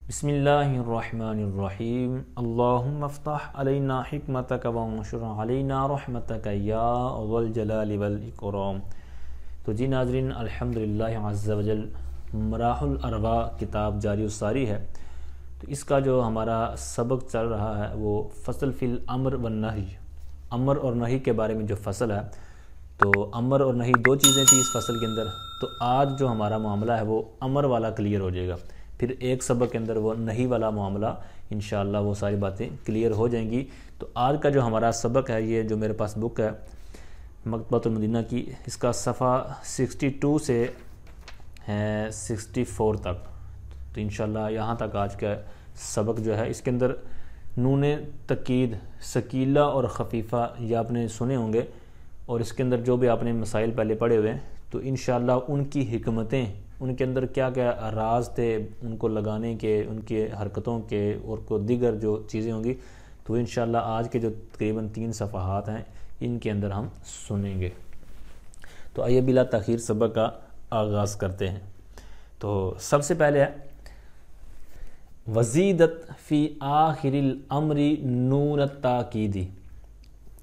بسم اللہ الرحمن الرحیم اللہم افتح علینا حکمتک وانشر علینا رحمتک یا ذو الجلال والاکرام۔ تو جی ناظرین، الحمدللہ عز وجل مراح الارواح کتاب جاری و ساری ہے۔ تو اس کا جو ہمارا سبق چل رہا ہے وہ فصل فی الامر والنہی، امر اور نہی کے بارے میں جو فصل ہے، تو امر اور نہی دو چیزیں تھیں اس فصل کے اندر۔ تو آج جو ہمارا معاملہ ہے وہ امر والا کلیئر ہو جائے گا، پھر ایک سبق کے اندر وہ نہی والا معاملہ انشاءاللہ وہ ساری باتیں کلیئر ہو جائیں گی۔ تو آج کا جو ہمارا سبق ہے، یہ جو میرے پاس بک ہے مکتبۃ المدینہ کی، اس کا صفحہ 62 سے 64 تک، تو انشاءاللہ یہاں تک آج کا سبق جو ہے۔ اس کے اندر نون تاکید ثقیلہ اور خفیفہ یہ آپ نے سنے ہوں گے، اور اس کے اندر جو بھی آپ نے مسائل پہلے پڑھے ہوئے ہیں، تو انشاءاللہ ان کی حکمتیں، ان کے اندر کیا کیا راز تھے ان کو لگانے کے، ان کے حرکتوں کے، اور کو دیگر جو چیزیں ہوں گی، تو انشاءاللہ آج کے جو تقریباً 3 صفحات ہیں ان کے اندر ہم سنیں گے۔ تو آئیے بلا تاخیر سبق کا آغاز کرتے ہیں۔ تو سب سے پہلے ہے وزیدت فی آخر الامر نون التاکیدی۔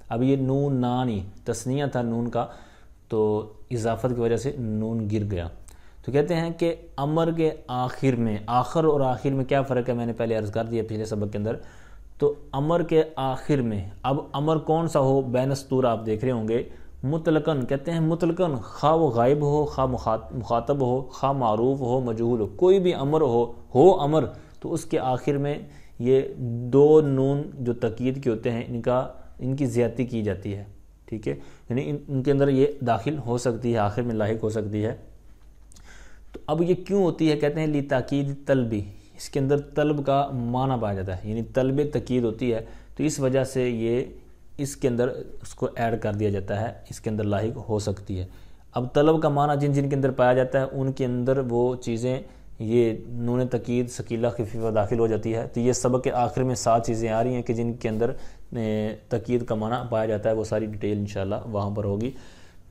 اب یہ نون نانی تثنیہ تھا نون کا، تو اضافت کی وجہ سے نون گر گیا۔ تو کہتے ہیں کہ امر کے آخر میں، آخر اور آخر میں کیا فرق ہے، میں نے پہلے عرض کر دیا پچھلے سبق کے اندر۔ تو امر کے آخر میں، اب امر کون سا ہو، بین السطور آپ دیکھ رہے ہوں گے، مطلقاً کہتے ہیں مطلقاً، خواہ وہ غائب ہو، خواہ مخاطب ہو، خواہ معروف ہو، مجہول ہو، کوئی بھی امر ہو امر، تو اس کے آخر میں یہ دو نون جو تاکید کے ہوتے ہیں ان کی زیادتی کی جاتی ہے، ٹھیک ہے، یعنی ان کے اندر یہ داخل ہو سکتی ہے، آخر میں لاحق ہو سکتی ہے۔ تو اب یہ کیوں ہوتی ہے، کہتے ہیں لی تاکید طلبی، اس کے اندر طلب کا معنی پایا جاتا ہے، یعنی طلب تاکید ہوتی ہے، تو اس وجہ سے یہ اس کے اندر اس کو ایڈ کر دیا جاتا ہے، اس کے اندر لاحق ہو سکتی ہے۔ اب طلب کا معنی جن کے اندر پایا جاتا ہے ان کے اندر وہ چیزیں، یہ نون تاکید ثقیلہ خفیفہ داخل ہو جاتی ہے۔ تو یہ سبق کے آخر میں 7 چیزیں آ رہی ہیں کہ جن کے اندر تاکید کا معنی پایا جاتا ہے، وہ ساری ڈیٹیل انشاءاللہ وہاں پر ہوگی۔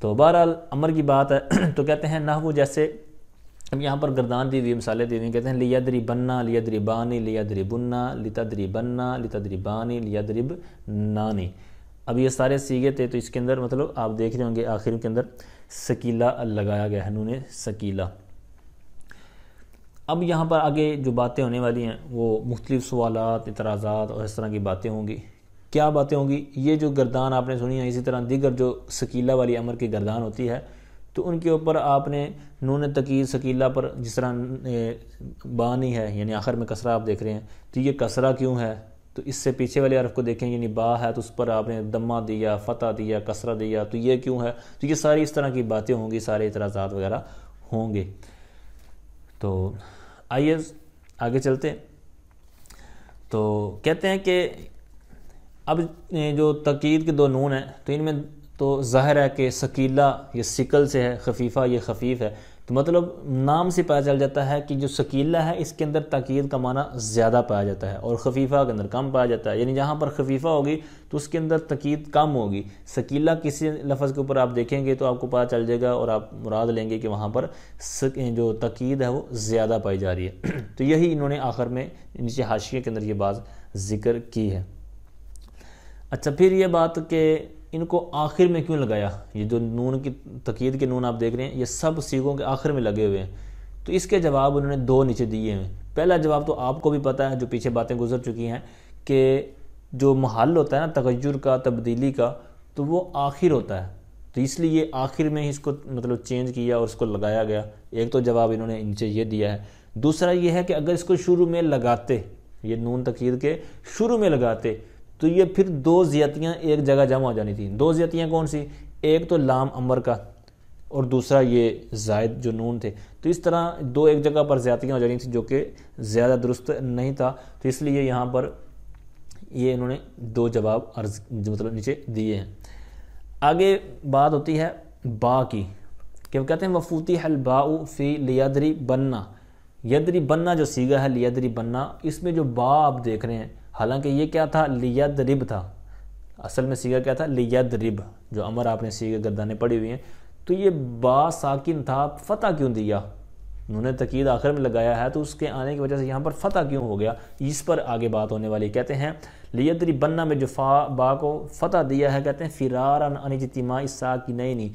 تو بہرحال امر کی بات ہے، تو کہتے ہیں نحو، جیسے اب یہاں پر گردان دی ہوئی مثالیں دی ہوئی، کہتے ہیں لیدربنا، لیدربانی، لیدربنا، لتدربنا، لتدربانی، لیدربنانی۔ اب یہ سارے سیغے تھے، تو اس کے اندر مطلب آپ دیکھ رہے ہوں گے آخر کے اندر ثقیلہ لگایا گیا ہے، نون ثقیلہ۔ اب یہاں پر آگے جو باتیں ہونے والی ہیں وہ مختلف سوالات، اعتراضات اور اس طرح کی باتیں ہوں گی۔ کیا باتیں ہوں گی، یہ جو گردان آپ نے سنی ہے، اسی طرح دیگر جو ثقیلہ والی امر کی گردان ہوتی ہے، تو ان کے اوپر آپ نے نون تاکید ثقیلہ پر، جس طرح بانی ہے، یعنی آخر میں کسرہ آپ دیکھ رہے ہیں، تو یہ کسرہ کیوں ہے، تو اس سے پیچھے والے حرف کو دیکھیں، یعنی با ہے تو اس پر آپ نے دمہ دیا، فتح دیا، کسرہ دیا، تو یہ کیوں ہے، تو یہ ساری اس طرح کی باتیں ہوں گی، سارے اعتراضات وغیرہ ہوں گے۔ تو آئیے آگے چلتے ہیں۔ تو کہتے ہیں کہ اب جو تاکید کے 2 نون ہیں، تو ان میں تو ظاہر ہے کہ ثقیلہ یہ ثقل سے ہے، خفیفہ یہ خفیف ہے، تو مطلب نام سے پتہ چل جاتا ہے کہ جو ثقیلہ ہے اس کے اندر تاکید کا معنی زیادہ پایا جاتا ہے، اور خفیفہ کے اندر کم پایا جاتا ہے، یعنی جہاں پر خفیفہ ہوگی تو اس کے اندر تاکید کم ہوگی۔ ثقیلہ کسی لفظ کے اوپر آپ دیکھیں گے تو آپ کو پتہ چل جائے گا، اور آپ مراد لیں گے کہ وہاں پر جو تاکید ہے وہ زیادہ پائی جا رہی ہے۔ تو یہی انہوں نے آخر میں نیچے حاشیے کے اندر یہ بات ذکر کی ہے۔ اچھا، پھر یہ بات کہ ان کو آخر میں کیوں لگایا، یہ جو نون کی تاکید کے نون آپ دیکھ رہے ہیں یہ سب سیغوں کے آخر میں لگے ہوئے ہیں، تو اس کے جواب انہوں نے 2 نیچے دیے ہیں۔ پہلا جواب تو آپ کو بھی پتہ ہے، جو پیچھے باتیں گزر چکی ہیں، کہ جو محل ہوتا ہے نا تغیر کا، تبدیلی کا، تو وہ آخر ہوتا ہے، تو اس لیے آخر میں ہی اس کو مطلب چینج کیا اور اس کو لگایا گیا۔ ایک تو جواب انہوں نے نیچے یہ دیا ہے۔ دوسرا یہ ہے کہ اگر اس کو شروع میں لگاتے، یہ نون تاکید کے شروع میں لگاتے، تو یہ پھر 2 زیادتیاں ایک جگہ جمع ہو جانی تھیں۔ 2 زیادتیاں کون سی، ایک تو لام امر کا، اور دوسرا یہ زائد جو نون تھے، تو اس طرح 2 ایک جگہ پر زیادتیاں ہو جانی تھیں، جو کہ زیادہ درست نہیں تھا، تو اس لیے یہاں پر یہ انہوں نے 2 جواب مطلب نیچے دیے ہیں۔ آگے بات ہوتی ہے با کی، کہ وہ کہتے ہیں وَفُتِحَ الْبَاءُ فِي لِيَدْرِبَنَّ، یدربنہ جو صیغہ ہے لیدربنہ، اس میں جو با آپ دیکھ رہے ہیں، حالانکہ یہ کیا تھا، لیدرب تھا، اصل میں صیغہ کیا تھا، لیدرب، جو امر آپ نے صیغہ گردانیں پڑھی ہوئی ہیں، تو یہ با ساکن تھا، فتح کیوں دیا، نون تقید آخر میں لگایا ہے تو اس کے آنے کی وجہ سے یہاں پر فتح کیوں ہو گیا، اس پر آگے بات ہونے والی. کہتے ہیں لیدربن میں جو با کو فتح دیا ہے، کہتے ہیں فرارا عن اجتماع الساکنین،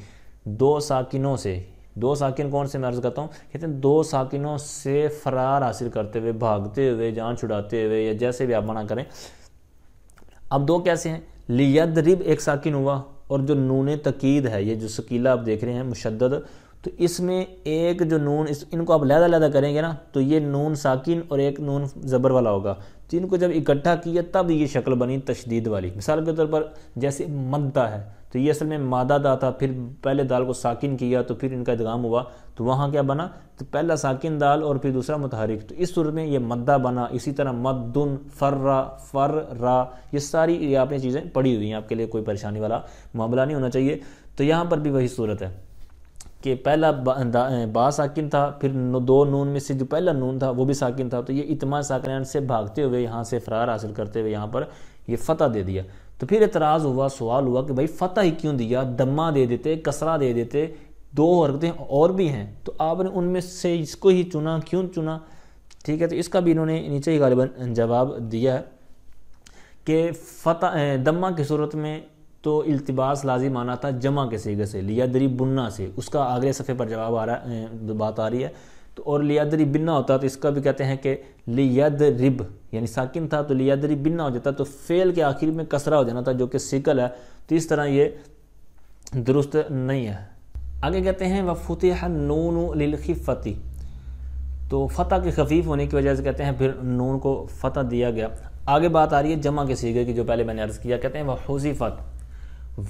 دو ساکنوں سے. دو ساکن کون سے میں عرض کرتا ہوں، کہتے ہیں دو ساکنوں سے فرار حاصل کرتے ہوئے، بھاگتے ہوئے، جان چھڑاتے ہوئے، یا جیسے بھی آپ منع کریں. اب دو کیسے ہیں، لیدرب ایک ساکن ہوا، اور جو نون تقید ہے، یہ جو ثقیلہ آپ دیکھ رہے ہیں مشدد، تو اس میں ایک جو نون ان کو آپ علیحدہ علیحدہ کریں گے نا تو یہ نون ساکن اور ایک نون زبر والا ہوگا. تو ان کو جب اکٹھا کیا تب یہ شکل بنی تشدید والی. مثال کے طور پر جیسے مدہ ہے تو یہ اصل میں مادہ دا تھا، پھر پہلے دال کو ساکن کیا تو پھر ان کا ادغام ہوا، تو وہاں کیا بنا، تو پہلا ساکن دال اور پھر دوسرا متحرک، تو اس صورت میں یہ مدہ بنا. اسی طرح مدن، فرا، فر، را، یہ ساری یہ آپ نے چیزیں پڑھی ہوئی ہیں، آپ کے لیے کوئی پریشانی والا معاملہ نہیں ہونا چاہیے. تو یہاں پر بھی وہی صورت ہے کہ پہلا با ساکن تھا، پھر دو نون میں سے جو پہلا نون تھا وہ بھی ساکن تھا، تو یہ اجتماع ساکنین سے بھاگتے ہوئے یہاں سے فرار حاصل کرتے ہوئے یہاں پر یہ فتح دے دیا. تو پھر اعتراض ہوا، سوال ہوا کہ بھائی فتح ہی کیوں دیا، دمہ دے دیتے، کسرہ دے دیتے، دو حرکتیں اور بھی ہیں، تو آپ نے ان میں سے اس کو ہی چنا، کیوں چنا؟ ٹھیک ہے، تو اس کا بھی انہوں نے نیچے ہی غالباً جواب دیا ہے کہ فتح دمہ کی صورت میں تو التباس لازم آنا تھا جمع کے صیغے سے، لیدربن سے، اس کا اگلے صفحے پر جواب آ رہا ہے، بات آ رہی ہے. تو اور لیدربن ہوتا تو اس کا بھی کہتے ہیں کہ لیدرب، یعنی ساکن تھا تو لیدربن ہو جاتا، تو فعل کے آخر میں کسرہ ہو جانا تھا جو کہ ثقل ہے. تو اس طرح یہ درست نہیں ہے. آگے کہتے ہیں وفتح النون للخفۃ، تو فتح کے خفیف ہونے کی وجہ سے کہتے ہیں پھر نون کو فتح دیا گیا. آگے بات آ رہی ہے جمع کے صیغے کی جو پہلے میں نے عرض کیا. کہتے ہیں وحذفت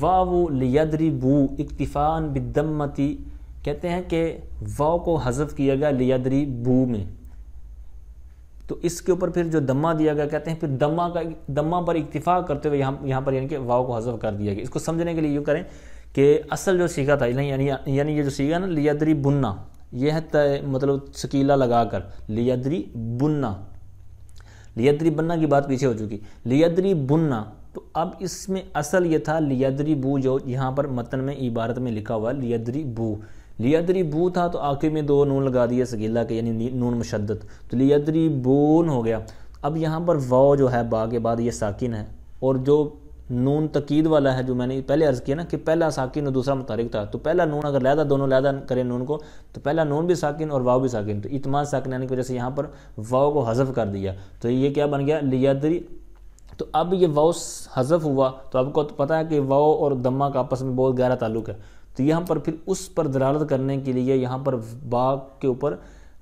واو لیدربو اکتفاء بالضمۃ، کہتے ہیں کہ واو کو حذف کیا گیا لیدربو میں، تو اس کے اوپر پھر جو دمہ دیا گیا، کہتے ہیں پھر دمہ پر اکتفا کرتے ہوئے یہاں پر یعنی کہ واو کو حذف کر دیا گیا. اس کو سمجھنے کے لیے یوں کریں کہ اصل جو صیغہ تھا یعنی یہ جو صیغہ ہے نا لیدربن، یہ ہے مطلب ثقیلہ لگا کر لیدربن، لیدربن کی بات پیچھے ہو چکی، لیدربن. تو اب اس میں اصل یہ تھا لیدربو، جو یہاں پر متن میں عبارت میں لکھا ہوا لیدربو، لیدربو تھا تو آخر میں دو نون لگا دیے ثقیلہ کے، یعنی نون مشدد، تو لیدربون ہو گیا. اب یہاں پر واو جو ہے با کے بعد یہ ساکن ہے، اور جو نون تقید والا ہے جو میں نے پہلے عرض کیا نا کہ پہلا ساکن اور دوسرا متحرک تھا، تو پہلا نون اگر لہذا دونوں لہذا کریں نون کو تو پہلا نون بھی ساکن اور واو بھی ساکن، تو اجتماع ساکنین کی وجہ سے یہاں پر واو کو حذف کر دیا، تو یہ کیا بن گیا لیدری. تو اب یہ واو حذف ہوا تو آپ کو پتہ ہے کہ واو اور دمہ کا آپس میں بہت گہرا تعلق ہے، تو یہاں پر پھر اس پر دلالت کرنے کے لیے یہاں پر با کے اوپر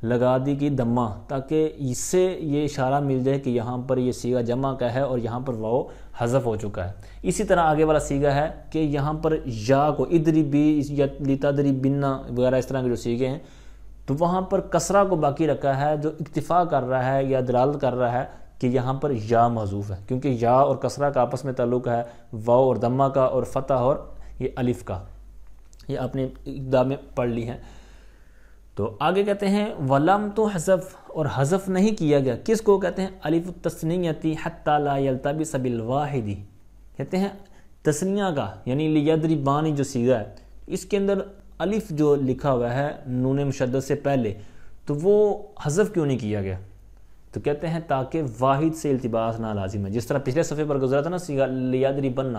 لگا دی گئی دمہ، تاکہ اس سے یہ اشارہ مل جائے کہ یہاں پر یہ صیغہ جمع کا ہے اور یہاں پر واو حذف ہو چکا ہے. اسی طرح آگے والا صیغہ ہے کہ یہاں پر یا کو ادربی یا لتدربن وغیرہ اس طرح کے جو صیغے ہیں، تو وہاں پر کسرہ کو باقی رکھا ہے جو اکتفا کر رہا ہے یا دلالت کر رہا ہے کہ یہاں پر یا محذوف ہے، کیونکہ یا اور کسرہ کا آپس میں تعلق ہے، واو اور دمہ کا، اور فتح اور یہ الف کا، یہ آپ نے ابتدا میں پڑھ لی ہیں. تو آگے کہتے ہیں ولم تو حذف، اور حذف نہیں کیا گیا، کس کو کہتے ہیں الف التثنیۃ حتی لا یلتبس بالواحد، کہتے ہیں تثنیہ کا یعنی لیدربان جو صیغہ ہے اس کے اندر الف جو لکھا ہوا ہے نون مشدد سے پہلے، تو وہ حذف کیوں نہیں کیا گیا؟ تو کہتے ہیں تاکہ واحد سے التباس نہ لازم ہے، جس طرح پچھلے صفحے پر گزرا تھا نا صیغہ لیدربن،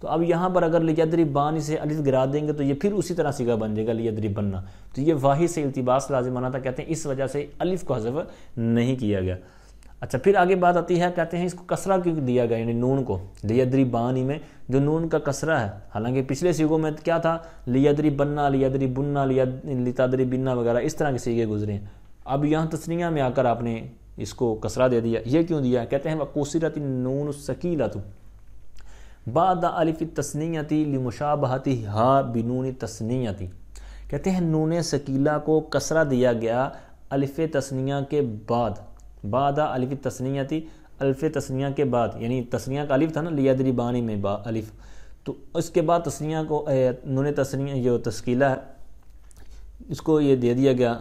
تو اب یہاں پر اگر لیدربان سے الف گرا دیں گے تو یہ پھر اسی طرح صیغہ بن جائے گا لیدربن، تو یہ واحد سے التباس لازم آنا تھا، کہتے ہیں اس وجہ سے الف کو حذف نہیں کیا گیا. اچھا پھر آگے بات آتی ہے، کہتے ہیں اس کو کسرہ کیوں دیا گیا، یعنی نون کو لیدربان میں جو نون کا کسرہ ہے، حالانکہ پچھلے صیغوں میں کیا تھا لیدربن، لیدربن، لتدربن وغیرہ اس طرح کے صیغے گزرے ہیں. اب یہاں تثنیہ میں آ کر آپ نے اس کو کسرہ دے دیا، یہ کیوں دیا؟ کہتے ہیں وَقُصِرَتِ النُّونُ الثَّقِيلَةُ بعد الف التثنیۃ لمشابہتها بنون التثنیۃ، کہتے ہیں نون ثقیلہ کو کسرہ دیا گیا الف تثنیہ کے بعد، بعد الف التثنیۃ، الف تثنیہ کے بعد، یعنی تثنیہ کا الف تھا نا لیدربانی میں الف، تو اس کے بعد تثنیہ کو نون تثنیہ جو ثقیلہ ہے اس کو یہ دے دیا گیا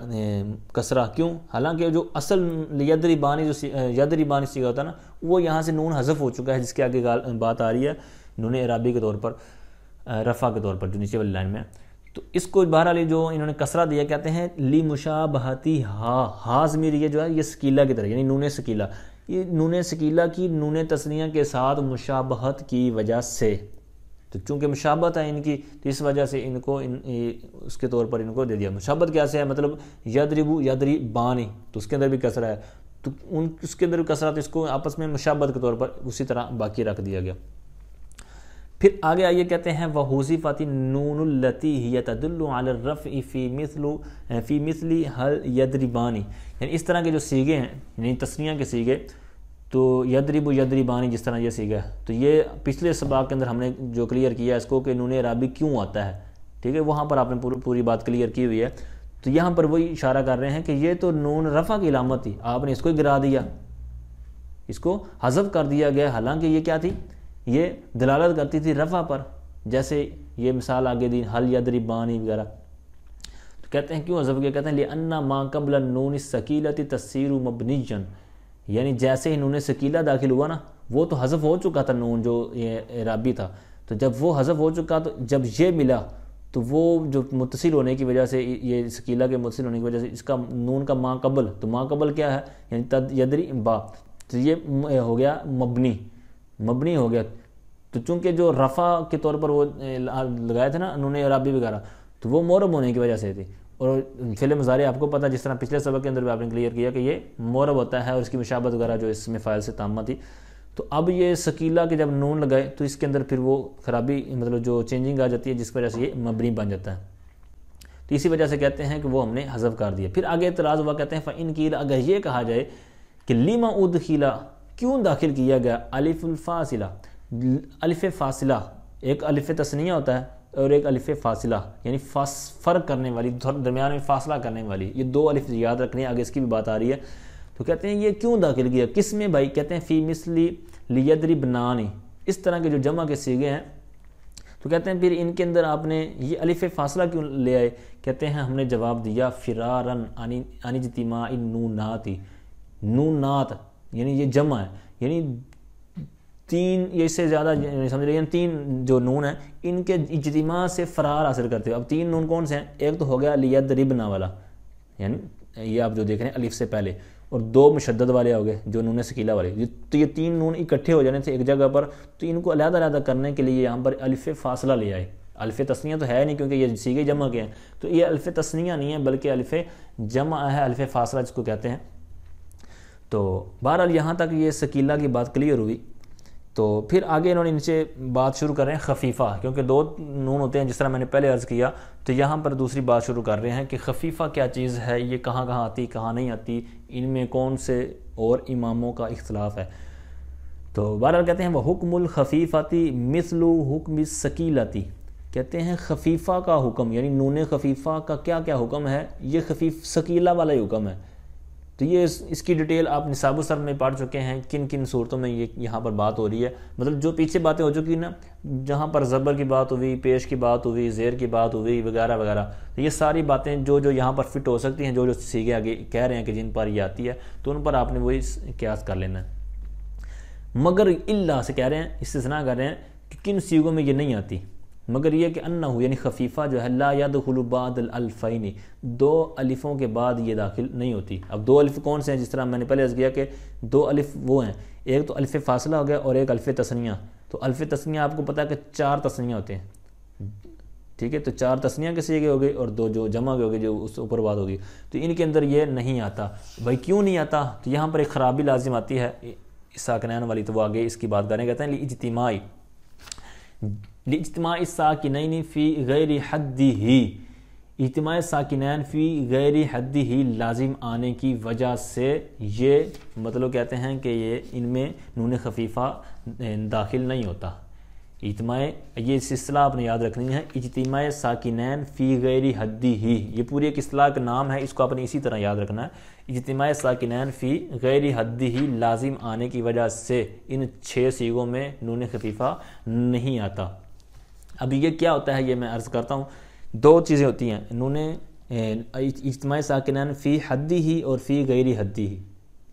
کسرہ، کیوں؟ حالانکہ جو اصل لیدربانی جو یدربانی صیغہ ہوتا ہے نا وہ یہاں سے نون حذف ہو چکا ہے، جس کے آگے بات آ رہی ہے نون اعرابی کے طور پر، رفع کے طور پر جو نیچے والی لائن میں. تو تو اس کو بہرحال جو انہوں نے کسرہ دیا کہتے ہیں لی مشابہتی ہا ضمیر یہ جو ہے یہ ثقیلہ کی طرح، یعنی نون ثقیلہ، یہ نون ثقیلہ کی نون تثنیہ کے ساتھ مشابہت کی وجہ سے، تو چونکہ مشابہت ہے ان کی تو اس وجہ سے ان کو اس کے طور پر ان کو دے دیا۔ مشابہت کیسے ہے؟ مطلب یضربو یضربانی تو اس کے اندر بھی کسرہ ہے، تو اس کے اندر بھی کسرہ، تو اس کو آپس میں مشابہت کے طور پر اسی طرح باقی رکھ دیا گیا۔ پھر آگے آئیے کہتے ہیں وَحُذِفَتِ النُّونُ الَّتِي هِيَ تَدُلُّ عَلَى الرَّفْعِ فِي مِثْلِ هَلْ يَضْرِبَانِ، یعنی اس طرح کے جو سیغے ہیں، یعنی تثنیہ کے سیغے، تو یضرب و یضربانی جس طرح یہ سیغہ ہے، تو یہ پچھلے سباق کے اندر ہم نے جو کلیئر کیا اس کو کہ نون اعرابی کیوں آتا ہے، ٹھیک ہے، وہاں پر آپ نے پوری بات کلیئر کی ہوئی ہے۔ تو یہاں پر وہی اشارہ کر رہے ہیں کہ یہ تو نون رفع کی علامت تھی، آپ نے اس کو گرا دیا، اس کو حذف کر دیا گیا، حالانکہ یہ کیا تھی؟ یہ دلالت کرتی تھی رفع پر، جیسے یہ مثال آگے دی حل یضربانی وغیرہ۔ تو کہتے ہیں کیوں حذف کیا؟ کہتے ہیں لِأَنَّ مَا قَبْلَ النُّونِ الثَّقِيلَةِ تَصِيرُ مَبْنِيًّا، یعنی جیسے ہی نون ثقیلہ داخل ہوا نا، وہ تو حذف ہو چکا تھا نون جو یہ اعرابی تھا، تو جب وہ حذف ہو چکا تو جب یہ ملا تو وہ جو متصل ہونے کی وجہ سے، یہ ثقیلہ کے متصل ہونے کی وجہ سے اس کا نون کا ما قبل، تو ما قبل کیا ہے؟ یعنی تد یدری با، تو یہ ہو گیا مبنی ہو گیا، تو چونکہ جو رفع کے طور پر وہ لگائے تھے نا نون اعرابی وغیرہ، تو وہ مورب ہونے کی وجہ سے تھی، اور فعل مضارع آپ کو پتہ جس طرح پچھلے سبق کے اندر بھی آپ نے کلیئر کیا کہ یہ مورب ہوتا ہے اور اس کی مشابہت وغیرہ جو اس میں فاعل سے تامہ تھی، تو اب یہ ثقیلہ کے جب نون لگائے تو اس کے اندر پھر وہ خرابی مطلب جو چینجنگ آ جاتی ہے جس کی وجہ سے یہ مبنی بن جاتا ہے، تو اسی وجہ سے کہتے ہیں کہ وہ ہم نے حذف کر دیا۔ پھر آگے اعتراض ہوا، کہتے ہیں فَإِن قِيلَ، اگر یہ کہا جائے کہ لِمَ أُدْخِلَ، کیوں داخل کیا گیا الف الفاصلہ، الف فاصلہ، ایک الف تثنیہ ہوتا ہے اور ایک الف فاصلہ، یعنی فرق کرنے والی، درمیان میں فاصلہ کرنے والی، یہ دو الف یاد رکھنے، آگے اس کی بھی بات آ رہی ہے۔ تو کہتے ہیں یہ کیوں داخل کیا، کس میں بھائی؟ کہتے ہیں فی مثلی لیضربنانی، اس طرح کے جو جمع کے صیغے ہیں، تو کہتے ہیں پھر ان کے اندر آپ نے یہ الف فاصلہ کیوں لے آئے؟ کہتے ہیں ہم نے جواب دیا فراراً عن اجتماع النونات، نونات یعنی یہ جمع ہے، یعنی تین یا اس سے زیادہ سمجھ رہی ہیں، تین جو نون ہیں ان کے اجتماع سے فرار حاصل کرتے ہیں۔ اب تین نون کون سے ہیں؟ ایک تو ہو گیا لیضربنا والا، یعنی یہ آپ جو دیکھ رہے ہیں الف سے پہلے، اور دو مشدد والے ہو گئے جو نون ثقیلہ والے، تو یہ تین نون اکٹھے ہو جانے تھے ایک جگہ پر، تو ان کو علیحدہ علیحدہ کرنے کے لیے یہاں پر الف فاصلہ لے آئے۔ الف تثنیہ تو ہے نہیں کیونکہ یہ صیغے جمع کے ہیں، تو یہ الف تثنیہ نہیں ہے بلکہ الف جمع ہے، الف فاصلہ جس کو کہتے ہیں۔ تو بہرحال یہاں تک یہ ثقیلہ کی بات کلیئر ہوئی، تو پھر آگے انہوں نے ان سے بات شروع کر رہے ہیں خفیفہ، کیونکہ دو نون ہوتے ہیں جس طرح میں نے پہلے عرض کیا، تو یہاں پر دوسری بات شروع کر رہے ہیں کہ خفیفہ کیا چیز ہے، یہ کہاں کہاں آتی کہاں نہیں آتی، ان میں کون سے اور اماموں کا اختلاف ہے۔ تو بہرحال کہتے ہیں وہ حکم الخفیفاتی مثل حکم الثقیلتی، کہتے ہیں خفیفہ کا حکم یعنی نون خفیفہ کا کیا کیا حکم ہے، یہ خفیف ثقیلہ والا ہی حکم ہے۔ تو یہ اس کی ڈیٹیل آپ نصاب الصرف میں پڑھ چکے ہیں، کن کن صورتوں میں یہ یہاں پر بات ہو رہی ہے، مطلب جو پیچھے باتیں ہو چکی نا، جہاں پر زبر کی بات ہوئی، پیش کی بات ہوئی، زیر کی بات ہوئی وغیرہ وغیرہ، تو یہ ساری باتیں جو یہاں پر فٹ ہو سکتی ہیں، جو سیغے آگے کہہ رہے ہیں کہ جن پر یہ آتی ہے، تو ان پر آپ نے وہی قیاس کر لینا ہے۔ مگر اللہ سے کہہ رہے ہیں، استثناء کر رہے ہیں کہ کن سیغوں میں یہ نہیں آتی، مگر یہ کہ انہ یعنی خفیفہ جو ہے لا يدخل بعد الالفین، دو الفوں کے بعد یہ داخل نہیں ہوتی۔ اب دو الف کون سے ہیں؟ جس طرح میں نے پہلے عرض کیا کہ دو الف وہ ہیں، ایک تو الف فاصلہ ہو گیا اور ایک الف تثنیہ۔ تو الف تثنیہ آپ کو پتہ ہے کہ چار تثنیہ ہوتے ہیں، ٹھیک ہے، تو چار تثنیہ کے صیغے ہو گئے اور دو جو جمع کے ہو گئے، جو اس اوپر بات ہوگی، تو ان کے اندر یہ نہیں آتا۔ بھائی کیوں نہیں آتا؟ تو یہاں پر ایک خرابی لازم آتی ہے ساکنین والی، تو وہ آگے اس کی بات کریں، کہتے ہیں اجتماع الساکنین فی غیر حدہ، اجتماع ساکنین فی غیر حدہ لازم آنے کی وجہ سے یہ مطلب کہتے ہیں کہ یہ ان میں نون خفیفہ داخل نہیں ہوتا۔ اجتماع، یہ اس اصطلاح آپ نے یاد رکھنی ہے، اجتماع ساکنین فی غیر حدہ، یہ پوری ایک اصطلاح کا نام ہے، اس کو آپ نے اسی طرح یاد رکھنا ہے۔ اجتماع ساکنین فی غیر حدہ لازم آنے کی وجہ سے ان 6 صیغوں میں نون خفیفہ نہیں آتا۔ اب یہ کیا ہوتا ہے، یہ میں عرض کرتا ہوں، دو چیزیں ہوتی ہیں نون اجتماع ساکنین فی حدہ اور فی غیر حدہ۔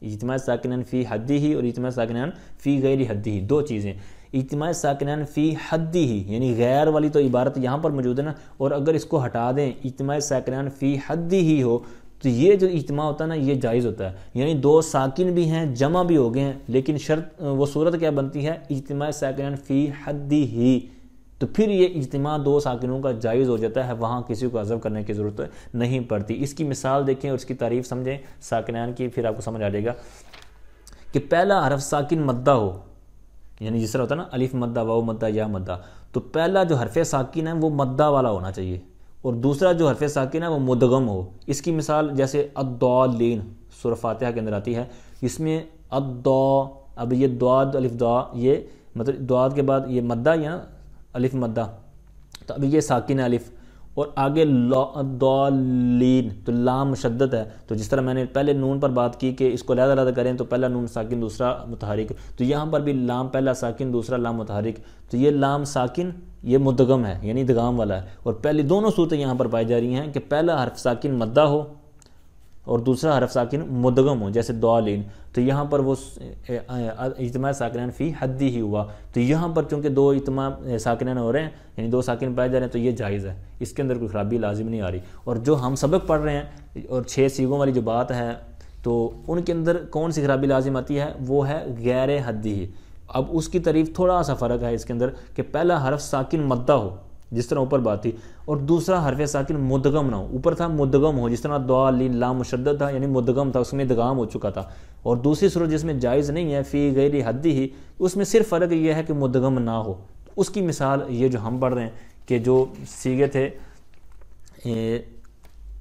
اجتماع ساکنین فی حدی ہی اور اجتماع ساکنین فی غیر حدی ہی، دو چیزیں. اجتماع ساکنین فی حدی ہی یعنی غیر والی تو عبارت یہاں پر موجود ہے نا، اور اگر اس کو ہٹا دیں اجتماع ساکنین فی حدی ہی ہو تو یہ جو اجتماع ہوتا ہے نا یہ جائز ہوتا ہے. یعنی دو ساکن بھی ہیں، جمع بھی ہو گئے ہیں، لیکن شرط وہ صورت کیا بنتی ہے؟ اجتماع ساکنین فی حدی ہی. تو پھر یہ اجتماع دو ساکنوں کا جائز ہو جاتا ہے، وہاں کسی کو حذف کرنے کی ضرورت نہیں پڑتی. اس کی مثال دیکھیں اور اس کی تعریف سمجھیں ساکنین کی، پھر آپ کو سمجھ آ جائے گا کہ پہلا حرف ساکن مدہ ہو، یعنی جس طرح ہوتا ہے نا الف مدہ، واو مدہ، یا مدہ، تو پہلا جو حرف ساکن ہے وہ مدہ والا ہونا چاہیے، اور دوسرا جو حرف ساکن ہے وہ مدغم ہو. اس کی مثال جیسے الضالین سورہ فاتحہ کے اندر آتی ہے، اس میں اب یہ دعاد الف دعا، یہ مطلب دعاد کے بعد یہ مدہ یا الف مدہ، تو اب یہ ساکن الف، اور آگے الضالین تو لام مشدد ہے. تو جس طرح میں نے پہلے نون پر بات کی کہ اس کو علیحدہ علیحدہ کریں تو پہلا نون ساکن دوسرا متحرک، تو یہاں پر بھی لام پہلا ساکن دوسرا لام متحرک، تو یہ لام ساکن یہ مدغم ہے یعنی ادغام والا ہے. اور پہلی دونوں صورتیں یہاں پر پائی جا رہی ہیں کہ پہلا حرف ساکن مدہ ہو اور دوسرا حرف ساکن مدغم ہو، جیسے ضالین. تو یہاں پر وہ اجتماع ساکنین فی حدی ہی ہوا. تو یہاں پر چونکہ دو اجتماع ساکنین ہو رہے ہیں یعنی دو ساکن پائے جا رہے ہیں تو یہ جائز ہے، اس کے اندر کوئی خرابی لازم نہیں آ رہی. اور جو ہم سبق پڑھ رہے ہیں اور 6 سیغوں والی جو بات ہے تو ان کے اندر کون سی خرابی لازم آتی ہے؟ وہ ہے غیر حدی ہی. اب اس کی تعریف تھوڑا سا فرق ہے اس کے اندر کہ پہلا حرف ساکن مدہ ہو جس طرح اوپر بات تھی، اور دوسرا حرف ساکن مدغم نہ ہو. اوپر تھا مدغم ہو جس طرح ضالین لام مشدد تھا یعنی مدغم تھا، اس میں ادغام ہو چکا تھا. اور دوسری صورت جس میں جائز نہیں ہے فی غیر حدی ہی، اس میں صرف فرق یہ ہے کہ مدغم نہ ہو. اس کی مثال یہ جو ہم پڑھ رہے ہیں کہ جو سیغے تھے،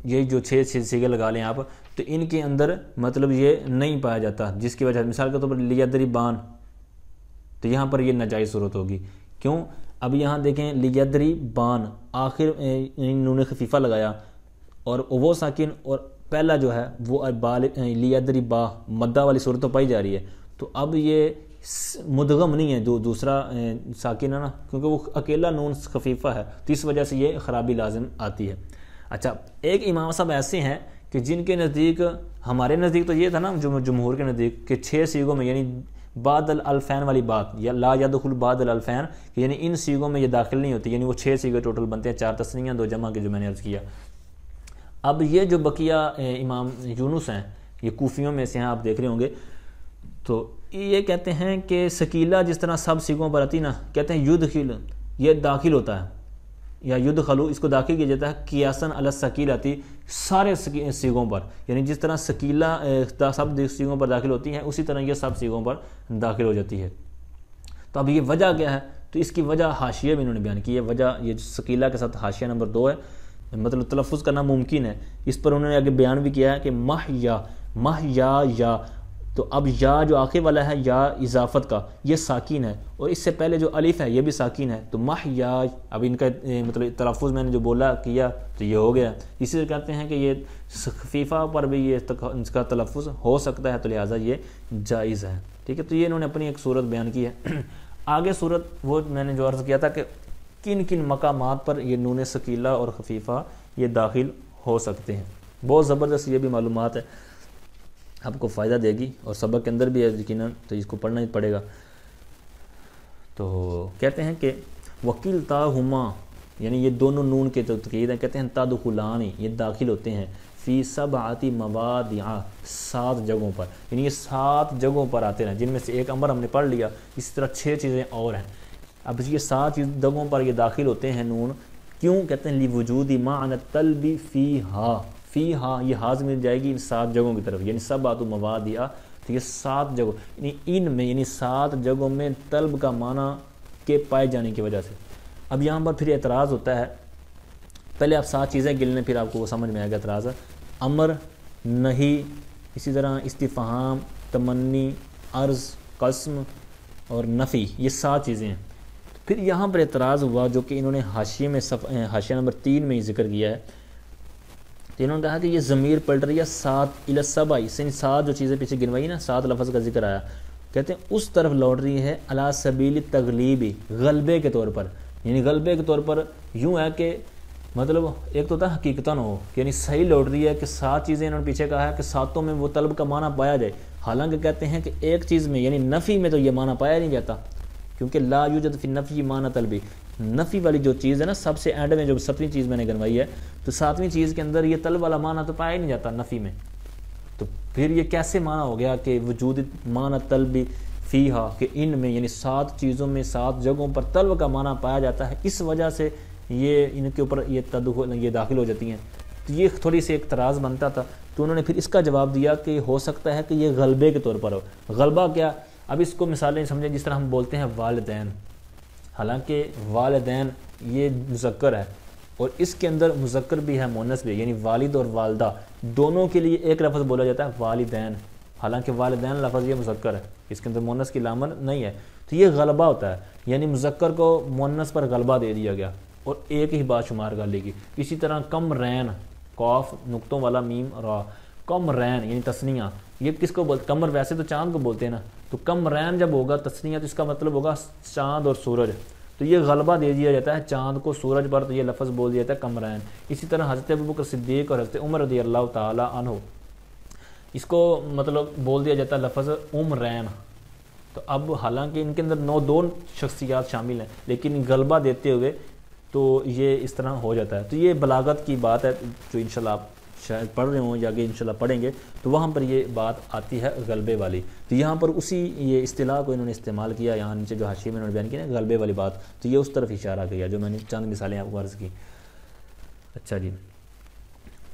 یہ جو 6 سیغے لگا لیں آپ، تو ان کے اندر مطلب یہ نہیں پایا جاتا، جس کی وجہ مثال کے طور پر لیدربان، تو یہاں پر یہ ناجائز صورت ہوگی. کیوں؟ اب یہاں دیکھیں لیدربان آخر نون خفیفہ لگایا اور وہ ساکن، اور پہلا جو ہے وہ لیدربا مدہ والی صورت تو پائی جا رہی ہے. تو اب یہ مدغم نہیں ہے جو دوسرا ساکن ہے نا، کیونکہ وہ اکیلا نون خفیفہ ہے، تو اس وجہ سے یہ خرابی لازم آتی ہے. اچھا، ایک امام صاحب ایسے ہیں کہ جن کے نزدیک، ہمارے نزدیک تو یہ تھا نا جمہور کے نزدیک کہ 6 سیغوں میں یعنی بعد الالفین والی بات، یا لا یدخل بعد الالفین، یعنی ان سیغوں میں یہ داخل نہیں ہوتی، یعنی وہ 6 سیغے ٹوٹل بنتے ہیں، 4 تثنیہ 2 جمع کے جو میں نے عرض کیا. اب یہ جو بقیہ امام یونس ہیں یہ کوفیوں میں سے ہیں، آپ دیکھ رہے ہوں گے، تو یہ کہتے ہیں کہ سکیلہ جس طرح سب سیغوں پر آتی نا، کہتے ہیں یدخل یہ داخل ہوتا ہے، یا یدخلو اس کو داخل کیا جاتا ہے قیاساً علی الثقیلۃ سارے سیغوں پر، یعنی جس طرح سکیلہ سب سیغوں پر داخل ہوتی ہیں اسی طرح یہ سب سیغوں پر داخل ہو جاتی ہے. تو اب یہ وجہ کیا ہے؟ تو اس کی وجہ حاشیہ میں انہوں نے بیان کی ہے. وجہ یہ سکیلہ کے ساتھ حاشیہ نمبر 2 ہے، مطلب تلفظ کرنا ممکن ہے. اس پر انہوں نے آگے بیان بھی کیا ہے کہ یا تو اب یا جو آخر والا ہے یا اضافت کا یہ ساکین ہے، اور اس سے پہلے جو الف ہے یہ بھی ساکین ہے. تو یا اب ان کا مطلب تلفظ میں نے جو بولا کیا تو یہ ہو گیا. اسی سے کہتے ہیں کہ یہ خفیفہ پر بھی یہ اس کا تلفظ ہو سکتا ہے، تو لہٰذا یہ جائز ہے. ٹھیک ہے، تو یہ انہوں نے اپنی ایک صورت بیان کی ہے. آگے صورت وہ میں نے جو عرض کیا تھا کہ کن کن مقامات پر یہ نون ثقیلہ اور خفیفہ یہ داخل ہو سکتے ہیں. بہت زبردست یہ بھی معلومات ہے، آپ کو فائدہ دے گی، اور سبق کے اندر بھی ہے یقیناً، تو اس کو پڑھنا ہی پڑے گا. تو کہتے ہیں کہ وکیل تاہما یعنی یہ دونوں نون کے تقید ہیں، کہتے ہیں تدخلانی یہ داخل ہوتے ہیں فی سبعۃ مواضع 7 جگہوں پر، یعنی یہ 7 جگہوں پر آتے ہیں، جن میں سے ایک امر ہم نے پڑھ لیا، اس طرح 6 چیزیں اور ہیں. اب یہ 7 جگہوں پر یہ داخل ہوتے ہیں نون. کیوں؟ کہتے ہیں لوجود معنی الطلب فیہا یہ حاضر مل جائے گی ان 7 جگہوں کی طرف، یعنی سبعۃ مواضع، تو یہ 7 جگہوں یعنی ان میں، یعنی 7 جگہوں میں طلب کا معنی کے پائے جانے کی وجہ سے. اب یہاں پر پھر اعتراض ہوتا ہے، پہلے آپ 7 چیزیں گن لیں پھر آپ کو وہ سمجھ میں آئے گا اعتراض. امر، نہی، اسی طرح استفہام، تمنی، عرض، قسم اور نفی، یہ 7 چیزیں ہیں. پھر یہاں پر اعتراض ہوا جو کہ انہوں نے حاشیے میں حاشیہ نمبر 3 میں ہی ذکر کیا ہے. تو انہوں نے کہا کہ یہ ضمیر پلٹ رہی ہے 7 الی السبع، سے 7 جو چیزیں پیچھے گنوائی نا، 7 لفظ کا ذکر آیا، کہتے ہیں اس طرف لوٹ رہی ہے علی سبیل التغلیب، غلبے کے طور پر. یعنی غلبے کے طور پر یوں ہے کہ مطلب ایک تو تھا حقیقتاً ہو، یعنی صحیح لوٹ رہی ہے کہ 7 چیزیں انہوں نے پیچھے کہا ہے کہ 7 میں وہ طلب کا معنی پایا جائے، حالانکہ کہتے ہیں کہ ایک چیز میں یعنی نفی میں تو یہ معنی پایا نہیں جاتا، کیونکہ لا یوجد فی النفی معنی طلبی، نفی والی جو چیز ہے نا سب سے اینڈ میں جو 7ویں چیز میں نے گنوائی ہے، تو 7ویں چیز کے اندر یہ طلب والا معنی تو پایا ہی نہیں جاتا نفی میں، تو پھر یہ کیسے معنی ہو گیا کہ وجود معنی طلبی فیہا، کہ ان میں یعنی 7 چیزوں میں 7 جگہوں پر طلب کا معنی پایا جاتا ہے، اس وجہ سے یہ ان کے اوپر یہ داخل ہو جاتی ہیں، تو یہ تھوڑی سی ایک تراز بنتا تھا، تو انہوں نے پھر اس کا جواب دیا کہ ہو سکتا ہے کہ یہ غلبے کے طور پر ہو۔ غلبہ کیا؟ اب اس کو مثالیں سمجھیں، جس طرح ہم بولتے ہیں والدین، حالانکہ والدین یہ مذکر ہے اور اس کے اندر مذکر بھی ہے مؤنث بھی ہے، یعنی والد اور والدہ دونوں کے لیے ایک لفظ بولا جاتا ہے والدین، حالانکہ والدین لفظ یہ مذکر ہے، اس کے اندر مؤنث کی لامر نہیں ہے، تو یہ غلبہ ہوتا ہے، یعنی مذکر کو مؤنث پر غلبہ دے دیا گیا اور ایک ہی بات شمار کر لی گئی۔ اسی طرح کم رین، قاف نقطوں والا میم را، کم رین یعنی تثنیہ، یہ کس کو بولتے؟ قمر ویسے تو چاند کو بولتے ہیں نا، تو کم رین جب ہوگا تثنیہ تو اس کا مطلب ہوگا چاند اور سورج، تو یہ غلبہ دے دیا جاتا ہے چاند کو سورج پر، تو یہ لفظ بول دیا جاتا ہے کم رین۔ اسی طرح حضرت ابوبکر صدیق اور حضرت عمر رضی اللہ تعالی عنہ، اس کو مطلب بول دیا جاتا ہے لفظ رین، تو اب حالانکہ ان کے اندر 2 شخصیات شامل ہیں لیکن غلبہ دیتے ہوئے تو یہ اس طرح ہو جاتا ہے۔ تو یہ بلاغت کی بات ہے جو انشاءاللہ آپ شاید پڑھ رہے ہوں یا آگے انشاءاللہ پڑھیں گے، تو وہاں پر یہ بات آتی ہے غلبے والی، تو یہاں پر اسی یہ اصطلاح کو انہوں نے استعمال کیا، یہاں نیچے جو حاشیے میں انہوں نے بیان کیا نا غلبے والی بات، تو یہ اس طرف اشارہ کیا جو میں نے چند مثالیں آپ کو عرض کی۔ اچھا جی،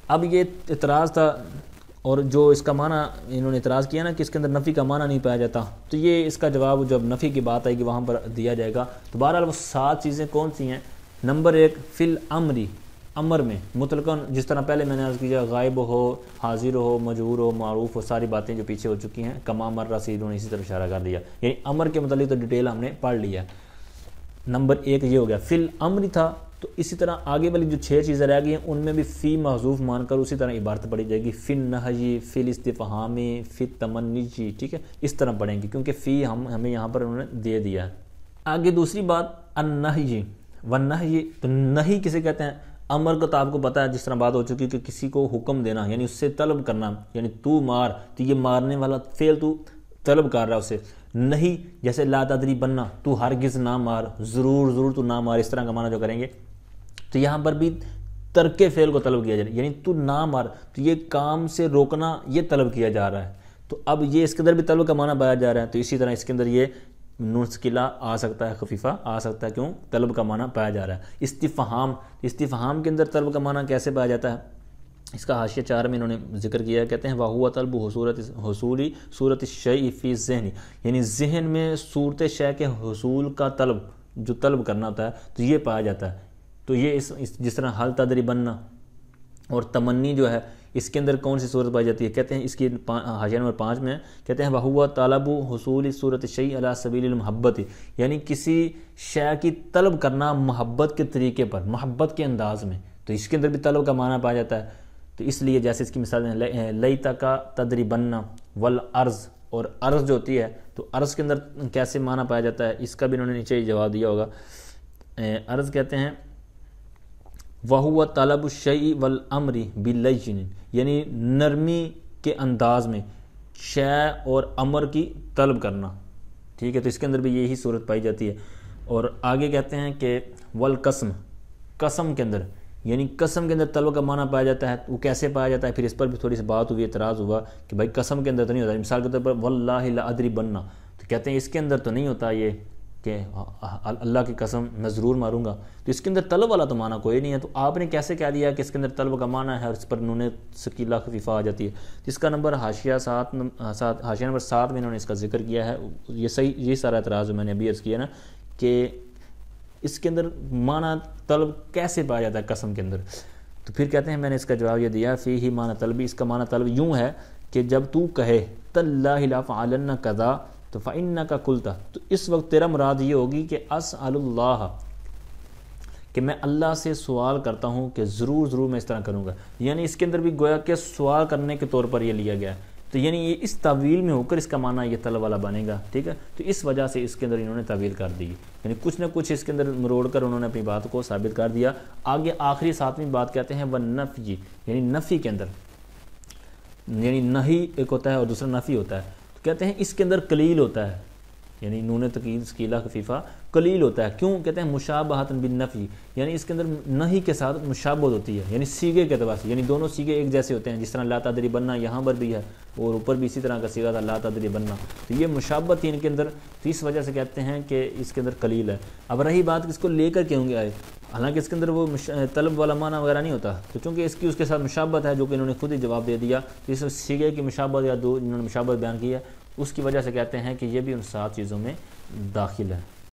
اب یہ اعتراض تھا، اور جو اس کا معنی انہوں نے اعتراض کیا نا کہ اس کے اندر نفی کا معنی نہیں پایا جاتا، تو یہ اس کا جواب جب نفی کی بات آئے گی وہاں پر دیا جائے گا۔ تو بہرحال وہ 7 چیزیں کون سی ہیں؟ نمبر 1 فی الامری، امر میں مطلقاً، جس طرح پہلے میں نے عرض کیا غائب ہو، حاضر ہو، مجہور ہو، معروف ہو، ساری باتیں جو پیچھے ہو چکی ہیں، کما مر رسید نے اسی طرف اشارہ کر دیا، یعنی امر کے متعلق تو ڈیٹیل ہم نے پڑھ لیا۔ نمبر 1 یہ ہو گیا فی الامری تھا، تو اسی طرح آگے والی جو 6 چیزیں رہ گئی ہیں ان میں بھی فی محذوف مان کر اسی طرح عبارت پڑھی جائے گی، فی النہی، فی الاستفہامی، فی التمنی، ٹھیک ہے، اس طرح پڑھیں گی کیونکہ فی ہمیں یہاں پر انہوں نے دے دیا ہے۔ آگے دوسری بات النہی والنہی، تو نہی کسے کہتے ہیں؟ امر کو تو آپ کو پتہ ہے، جس طرح بات ہو چکی کہ کسی کو حکم دینا یعنی اس سے طلب کرنا، یعنی تو مار، تو یہ مارنے والا فعل تو طلب کر رہا ہے اسے۔ نہیں جیسے لا تدری بننا، تو ہرگز نہ مار، ضرور تو نہ مار، اس طرح کا معنی جو کریں گے، تو یہاں پر بھی ترک فعل کو طلب کیا جا رہا ہے، یعنی تو نہ مار، تو یہ کام سے روکنا یہ طلب کیا جا رہا ہے، تو اب یہ اس کے اندر بھی طلب کا معنی پایا جا رہا ہے، تو اسی طرح اس کے اندر یہ نون سکیلہ آ سکتا ہے، خفیفہ آ سکتا ہے، کیوں؟ طلب کا معنی پایا جا رہا ہے۔ استفہام کے اندر طلب کا معنی کیسے پایا جاتا ہے؟ اس کا حاشیہ 4 میں انہوں نے ذکر کیا، کہتے ہیں وَهُوَ طَلْبُ حصول صورت الشیء فی الذہن، یعنی ذہن میں صورت شے کے حصول کا طلب، جو طلب کرنا ہوتا ہے تو یہ پایا جاتا ہے۔ تو یہ جس طرح حل تدری بننا اور تمنی جو ہے، اس کے اندر کون سی صورت پائی جاتی ہے؟ کہتے ہیں اس کی حاشیہ نمبر 5 میں کہتے ہیں وَهُوَ طَلَبُ حصول صورت الشیء علی سبیل المحبت، یعنی کسی شے کی طلب کرنا محبت کے طریقے پر، محبت کے انداز میں، تو اس کے اندر بھی طلب کا معنی پایا جاتا ہے۔ تو اس لیے جیسے اس کی مثال ہے لیتک تدریبن والارض، اور ارض جو ہوتی ہے تو ارض کے اندر کیسے معنی پایا جاتا ہے، اس کا بھی انہوں نے نیچے ہی جواب دیا ہوگا۔ ارض کہتے ہیں وَهُوَ طَلَبُ الشَّيْءِ وَالْأَمْرِ بِاللَّيِّنِ، یعنی نرمی کے انداز میں شے اور امر کی طلب کرنا، ٹھیک ہے، تو اس کے اندر بھی یہی صورت پائی جاتی ہے۔ اور آگے کہتے ہیں کہ والقسم، قسم کے اندر، یعنی قسم کے اندر طلب کا معنی پایا جاتا ہے، وہ کیسے پایا جاتا ہے؟ پھر اس پر بھی تھوڑی سی بات ہوئی، اعتراض ہوا کہ بھائی قسم کے اندر تو نہیں ہوتا، مثال کے طور پر واللہ لا ادری بننا، تو کہتے ہیں اس کے اندر تو نہیں ہوتا یہ کہ اللہ کی قسم میں ضرور ماروں گا، تو اس کے اندر طلب والا تو معنی کوئی نہیں ہے، تو آپ نے کیسے کہہ دیا کہ اس کے اندر طلب کا معنی ہے اور اس پر نون ثقیلہ خفیفہ آ جاتی ہے؟ جس کا نمبر حاشیہ نمبر 7 میں انہوں نے اس کا ذکر کیا ہے، یہ صحیح، یہ سارا اعتراض جو میں نے ابھی عرض کیا نا کہ اس کے اندر معنی طلب کیسے پایا جاتا ہے قسم کے اندر، تو پھر کہتے ہیں میں نے اس کا جواب یہ دیا فیہ معنی طلبی، اس کا معنی طلب یوں ہے کہ جب تو کہے تاللہ لافعلن کذا تو فإنک قلت، تو اس وقت تیرا مراد یہ ہوگی کہ اسأل اللہ، کہ میں اللہ سے سوال کرتا ہوں کہ ضرور میں اس طرح کروں گا، یعنی اس کے اندر بھی گویا کہ سوال کرنے کے طور پر یہ لیا گیا ہے، تو یعنی یہ اس تعویل میں ہو کر اس کا معنی یہ طلب والا بنے گا، ٹھیک ہے، تو اس وجہ سے اس کے اندر انہوں نے تعویل کر دی، یعنی کچھ نہ کچھ اس کے اندر مروڑ کر انہوں نے اپنی بات کو ثابت کر دیا۔ آگے آخری 7ویں بات کہتے ہیں وَالنَّفْیِ، یعنی نفی کے اندر، یعنی نہی ایک ہوتا ہے اور دوسرا نفی ہوتا ہے، تو کہتے ہیں اس کے اندر قلیل ہوتا ہے، یعنی نون تقید ثقیلہ خفیفہ قلیل ہوتا ہے، کیوں کہتے ہیں مشابہۃ بالنفی، یعنی اس کے اندر نہی کے ساتھ مشابہت ہوتی ہے، یعنی سیغے کے اعتبار سے، یعنی دونوں سیغے ایک جیسے ہوتے ہیں، جس طرح لا تدری بننا یہاں پر بھی ہے اور اوپر بھی اسی طرح کا سیغہ تھا لا تدری بننا، تو یہ مشابہت ان کے اندر، تو اس وجہ سے کہتے ہیں کہ اس کے اندر قلیل ہے۔ اب رہی بات اس کو لے کر کیوں گے آئے، حالانکہ اس کے اندر وہ طلب والا معنی وغیرہ نہیں ہوتا، تو چونکہ اس کی اس کے ساتھ مشابہت ہے جو کہ انہوں نے خود ہی جواب دے دیا، تو اس سیغے کی مشابہت یا دو انہوں نے مشابہت بیان کی ہے، اس کی وجہ سے کہتے ہیں کہ یہ بھی ان 7 چیزوں میں داخل ہے۔